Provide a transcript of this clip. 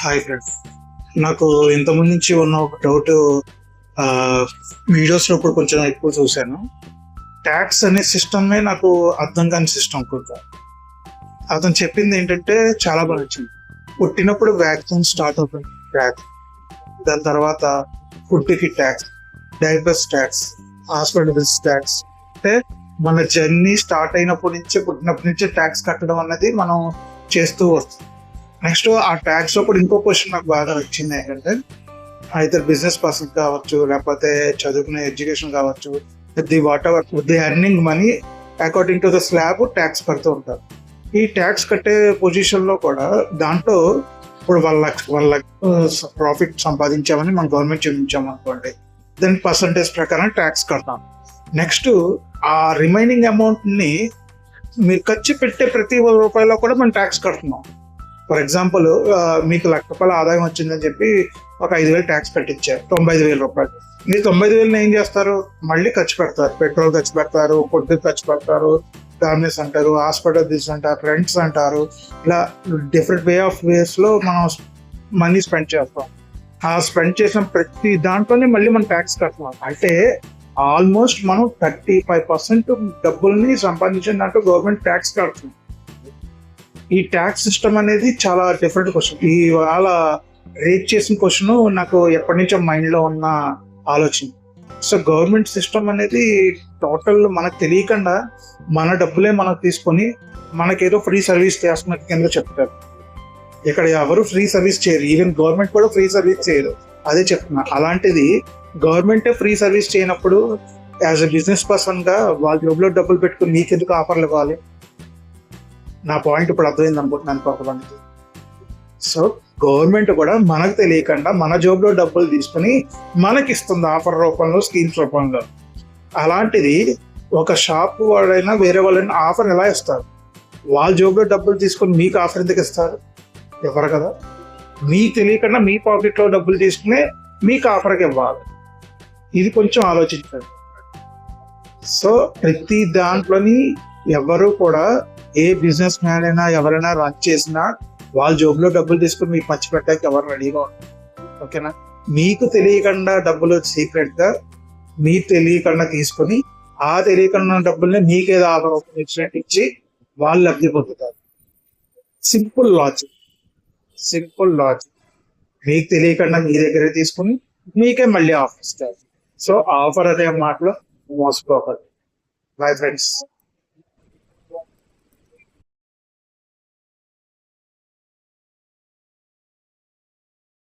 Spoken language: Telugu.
Hi friends. నాకు ఇంతకుముందు నుంచి ఉన్న ఒక డౌట్, వీడియోస్లో ఇప్పుడు కొంచెం ఎక్కువ చూశాను. ట్యాక్స్ అనే సిస్టమే నాకు అర్థం కాని సిస్టమ్ కూడా. అతను చెప్పింది ఏంటంటే చాలా బాగా వచ్చింది. పుట్టినప్పుడు వ్యాక్సిన్ స్టార్ట్ అవుతుంది ట్యాక్స్, దాని తర్వాత ఫుడ్కి tax, diapers tax, hospital bills tax. అంటే మన జర్నీ స్టార్ట్ అయినప్పటి నుంచి, పుట్టినప్పటి నుంచి ట్యాక్స్ కట్టడం అన్నది మనం చేస్తూ వస్తాం. నెక్స్ట్ ఆ ట్యాక్స్ అప్పుడు ఇంకో క్వశ్చన్ నాకు బాగా వచ్చింది ఏంటంటే, అయితే బిజినెస్ పర్సన్ కావచ్చు, లేకపోతే చదువుకునే ఎడ్యుకేషన్ కావచ్చు, the what ever the earning money according to the slab tax కడుతూ ఉంటారు. ఈ ట్యాక్స్ కట్టే పొజిషన్లో కూడా దాంట్లో ఇప్పుడు 1 లక్ష ప్రాఫిట్ సంపాదించామని మనం గవర్నమెంట్ చూపించాము అనుకోండి, దాని పర్సంటేజ్ ప్రకారం ట్యాక్స్ కడతాం. నెక్స్ట్ ఆ రిమైనింగ్ అమౌంట్ని మీరు ఖర్చు పెట్టే ప్రతి రూపాయలో కూడా మనం ట్యాక్స్ కడుతున్నాం. ఫర్ ఎగ్జాంపుల్, మీకు ₹1,00,000 ఆదాయం వచ్చిందని చెప్పి ఒక 5,000 ట్యాక్స్ కట్టించారు, ₹95,000. మీరు 95,000 ఏం చేస్తారు? మళ్ళీ ఖర్చు పెడతారు. పెట్రోల్ ఖర్చు పెడతారు, ఫుడ్ ఖర్చు పెడతారు, ఫ్యామిలీస్ అంటారు, హాస్పిటల్ బిల్స్ అంటారు, రెంట్స్ అంటారు. ఇలా డిఫరెంట్ వేస్లో మనం మనీ స్పెండ్ చేస్తాం. ఆ స్పెండ్ చేసిన ప్రతి దాంట్లోనే మళ్ళీ మనం ట్యాక్స్ కడుతున్నాం. అంటే ఆల్మోస్ట్ మనం 35% డబ్బుల్ని సంపాదించిన దాంట్లో గవర్నమెంట్ ట్యాక్స్ కడుతుంది. ఈ ట్యాక్స్ సిస్టమ్ అనేది చాలా డిఫరెంట్ క్వశ్చన్. ఇవాళ రేట్ చేసిన క్వశ్చన్ నాకు ఎప్పటి నుంచో మైండ్లో ఉన్న ఆలోచన. సో గవర్నమెంట్ సిస్టమ్ అనేది టోటల్ మనకు తెలియకుండా మన డబ్బులే మనం తీసుకొని మనకేదో ఫ్రీ సర్వీస్ చేస్తున్న కింద చెప్తారు. ఇక్కడ ఎవరు ఫ్రీ సర్వీస్ చేయరు, ఈవెన్ గవర్నమెంట్ కూడా ఫ్రీ సర్వీస్ చేయరు. అదే చెప్తున్నా. అలాంటిది గవర్నమెంటే ఫ్రీ సర్వీస్ చేయనప్పుడు యాజ్ ఎ బిజినెస్ పర్సన్గా వాళ్ళ జోబులో డబ్బులు పెట్టుకుని మీకెందుకు ఆఫర్లు ఇవ్వాలి? నా పాయింట్ ఇప్పుడు అర్థమైంది అనుకుంటున్నాను కొంతమందికి. సో గవర్నమెంట్ కూడా మనకు తెలియకుండా మన జోబులో డబ్బులు తీసుకుని మనకి ఇస్తుంది ఆఫర్ రూపంలో, స్కీమ్స్ రూపంలో. అలాంటిది ఒక షాప్ వాడైనా వేరే వాళ్ళైనా ఆఫర్ ఎలా ఇస్తారు? వాళ్ళ జోబులో డబ్బులు తీసుకొని మీకు ఆఫర్ ఎందుకు ఇస్తారు? ఇవ్వరు కదా. మీకు తెలియకుండా మీ పాకెట్లో డబ్బులు తీసుకుని మీకు ఆఫర్కి ఇవ్వాలి. ఇది కొంచెం ఆలోచించండి. సో ప్రతి దాంట్లోని ఎవరు కూడా, ఏ బిజినెస్ మ్యాన్ అయినా ఎవరైనా రన్ చేసినా వాళ్ళ జోబులో డబ్బులు తీసుకుని మీకు పంచి పెట్టడానికి ఎవరు రెడీగా ఉంటారు. ఓకేనా? మీకు తెలియకుండా డబ్బులు సీక్రెట్గా మీకు తెలియకుండా తీసుకొని ఆ తెలియకుండా డబ్బుల్ని మీకేదో ఆఫర్ ఇచ్చినట్టు ఇచ్చి వాళ్ళు లబ్ధి పొందుతారు. Simple logic. మీకు తెలియకుండా మీ దగ్గరే తీసుకుని మీకే మళ్ళీ ఆఫర్ ఇస్తారు. సో ఆఫర్ అనే మాటలో మోసపోకండి. Bye friends.